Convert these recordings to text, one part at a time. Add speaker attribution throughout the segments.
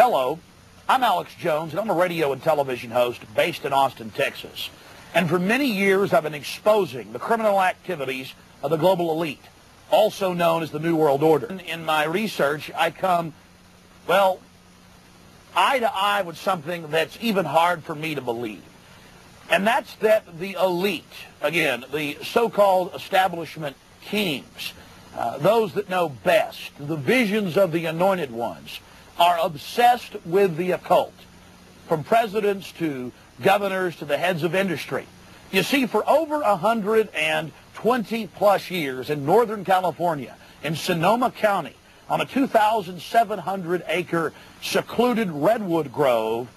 Speaker 1: Hello, I'm Alex Jones, and I'm a radio and television host based in Austin, Texas. And for many years, I've been exposing the criminal activities of the global elite, also known as the New World Order. In my research, I come, well, eye to eye with something that's even hard for me to believe. And that's that the elite, again, the so-called establishment kings, those that know best, the visions of the anointed ones, are obsessed with the occult, from presidents to governors to the heads of industry. You see, for over 120-plus years in Northern California, in Sonoma County, on a 2,700-acre secluded redwood grove,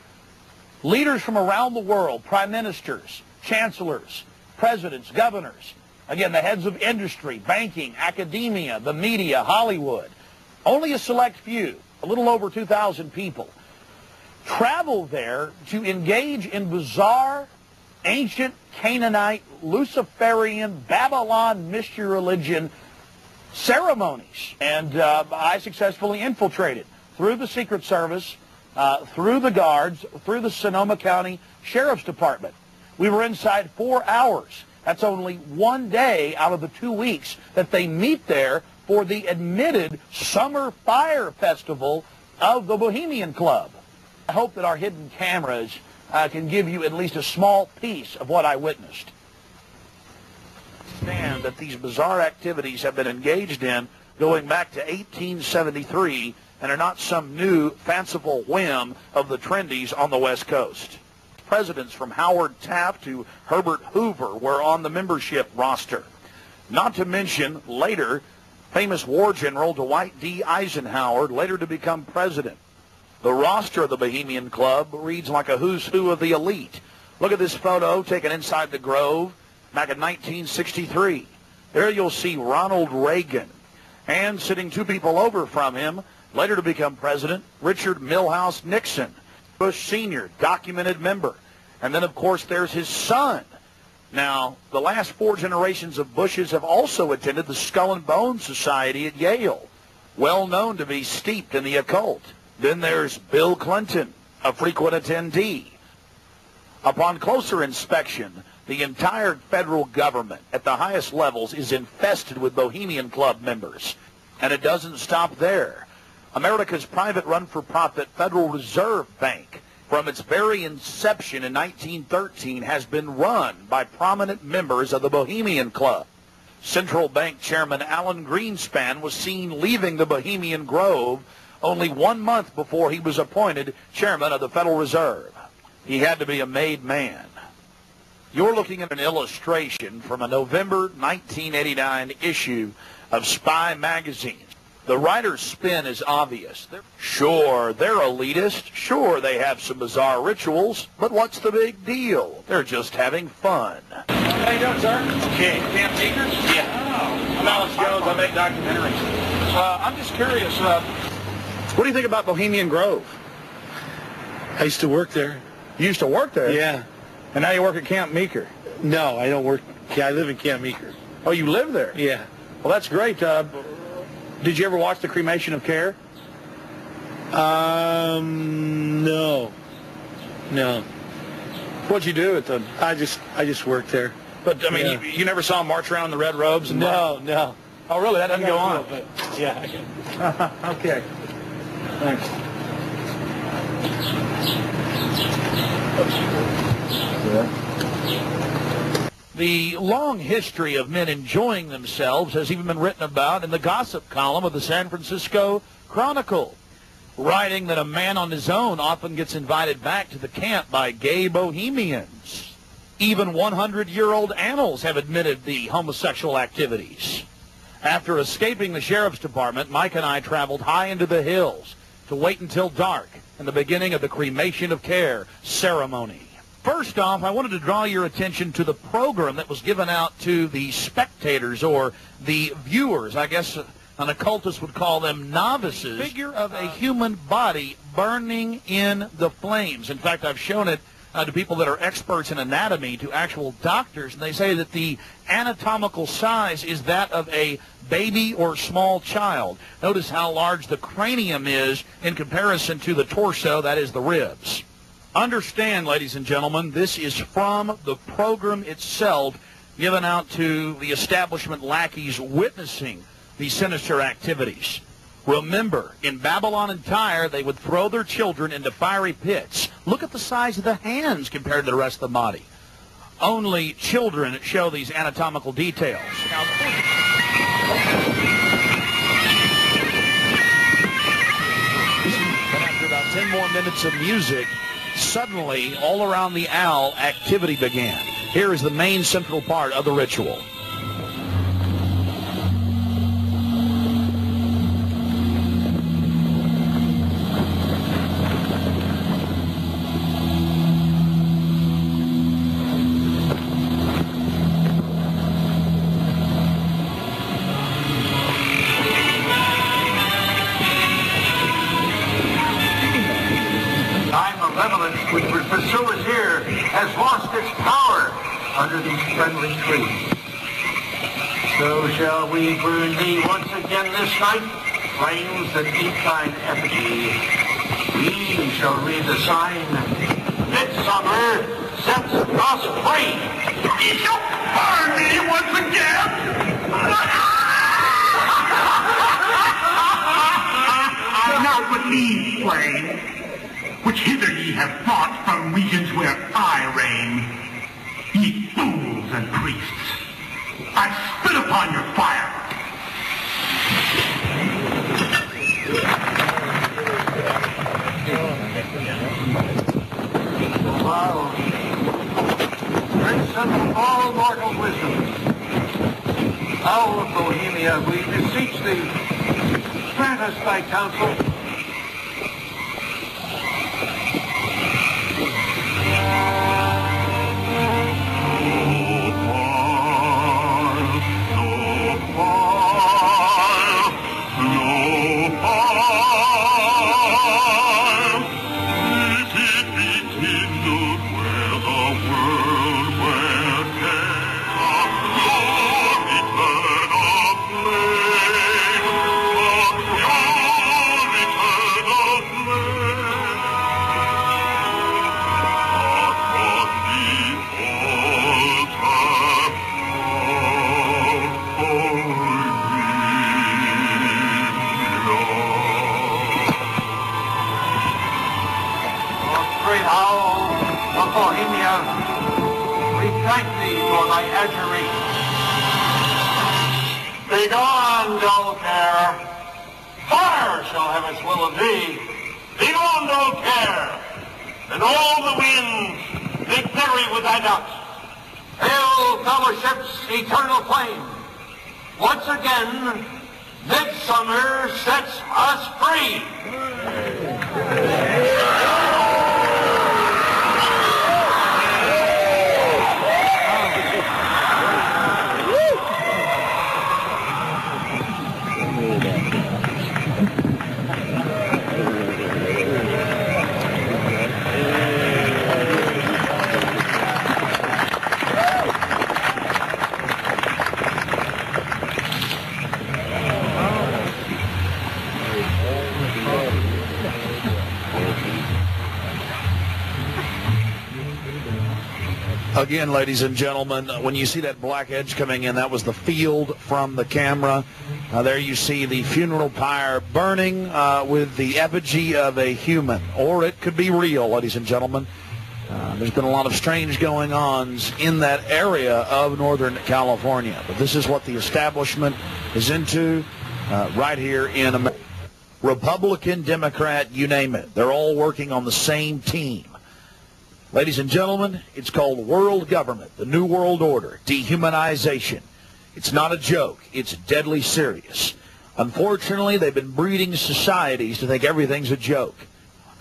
Speaker 1: leaders from around the world, prime ministers, chancellors, presidents, governors, again, the heads of industry, banking, academia, the media, Hollywood, only a select few, a little over 2,000 people, travel there to engage in bizarre, ancient Canaanite, Luciferian, Babylon mystery religion ceremonies. And I successfully infiltrated through the Secret Service, through the guards, through the Sonoma County Sheriff's Department. We were inside 4 hours. That's only one day out of the 2 weeks that they meet there for the admitted Summer Fire Festival of the Bohemian Club. I hope that our hidden cameras can give you at least a small piece of what I witnessed. Understand that these bizarre activities have been engaged in going back to 1873 and are not some new fanciful whim of the trendies on the West Coast. Presidents from Howard Taft to Herbert Hoover were on the membership roster. Not to mention, later, famous war general Dwight D. Eisenhower, later to become president. The roster of the Bohemian Club reads like a who's who of the elite. Look at this photo taken inside the Grove back in 1963. There you'll see Ronald Reagan. And sitting 2 people over from him, later to become president, Richard Milhouse Nixon, Bush Sr., documented member. And then, of course, there's his son. Now, the last 4 generations of Bushes have also attended the Skull and Bones Society at Yale, well known to be steeped in the occult. Then there's Bill Clinton, a frequent attendee. Upon closer inspection, the entire federal government at the highest levels is infested with Bohemian Club members. And it doesn't stop there. America's private run-for-profit Federal Reserve Bank, from its very inception in 1913, has been run by prominent members of the Bohemian Club. Central Bank Chairman Alan Greenspan was seen leaving the Bohemian Grove only 1 month before he was appointed chairman of the Federal Reserve. He had to be a made man. You're looking at an illustration from a November 1989 issue of Spy magazine. The writer's spin is obvious. Sure, they're elitist. Sure, they have some bizarre rituals. But what's the big deal? They're just having fun. How you doing, sir? Okay. Camp Meeker? Yeah. Oh. I'm Alex Jones. I make documentaries. I'm just curious. What do you think about Bohemian Grove?
Speaker 2: I used to work there.
Speaker 1: You used to work there?
Speaker 2: Yeah.
Speaker 1: And now you work at Camp Meeker?
Speaker 2: No, I don't work. Yeah, I live in Camp Meeker.
Speaker 1: Oh, you live there?
Speaker 2: Yeah.
Speaker 1: Well, that's great. Did you ever watch the cremation of Care?
Speaker 2: No. No.
Speaker 1: What'd you do at the...
Speaker 2: I just worked there.
Speaker 1: But, I mean,
Speaker 2: yeah.
Speaker 1: you never saw them march around in the red robes? And
Speaker 2: No.
Speaker 1: Oh, really? That doesn't go on?
Speaker 2: But yeah.
Speaker 1: Okay. Thanks. The long history of men enjoying themselves has even been written about in the gossip column of the San Francisco Chronicle, writing that a man on his own often gets invited back to the camp by gay bohemians. Even 100-year-old annals have admitted the homosexual activities. After escaping the sheriff's department, Mike and I traveled high into the hills to wait until dark and the beginning of the cremation of Care ceremony. First off, I wanted to draw your attention to the program that was given out to the spectators or the viewers. I guess an occultist would call them novices. Figure of a human body burning in the flames. In fact, I've shown it to people that are experts in anatomy, to actual doctors, and they say that the anatomical size is that of a baby or small child. Notice how large the cranium is in comparison to the torso, that is the ribs. Understand, ladies and gentlemen, this is from the program itself given out to the establishment lackeys witnessing these sinister activities. Remember, in Babylon and Tyre, they would throw their children into fiery pits. Look at the size of the hands compared to the rest of the body. Only children show these anatomical details. Now, and after about 10 more minutes of music, suddenly, all around the owl, activity began. Here is the main central part of the ritual.
Speaker 3: Which would pursue us here has lost its power under these friendly trees. So shall we burn thee once again this night, flames that eat thine effigy. We shall read the sign, Midsummer sets us free. You shall burn me once again. Not with these flames, which hither ye have brought from regions where I reign. Ye fools and priests, I spit upon your fire. Wow. Prince of all mortal wisdom, Owl of Bohemia, we beseech thee, grant us thy counsel. Bohemia, we thank thee for thy adjuration. Begone, dull care. Fire shall have its will of thee. Begone, dull care. And all the winds, victory with thy ducks. Hail, fellowship's eternal flame. Once again, midsummer sets us free.
Speaker 1: Again, ladies and gentlemen, when you see that black edge coming in, that was the field from the camera. There you see the funeral pyre burning with the effigy of a human, or it could be real, ladies and gentlemen. There's been a lot of strange going-ons in that area of Northern California, but this is what the establishment is into right here in America. Republican, Democrat, you name it. They're all working on the same team. Ladies and gentlemen, it's called world government, the New World Order, dehumanization. It's not a joke. It's deadly serious. Unfortunately, they've been breeding societies to think everything's a joke.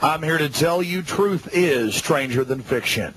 Speaker 1: I'm here to tell you truth is stranger than fiction.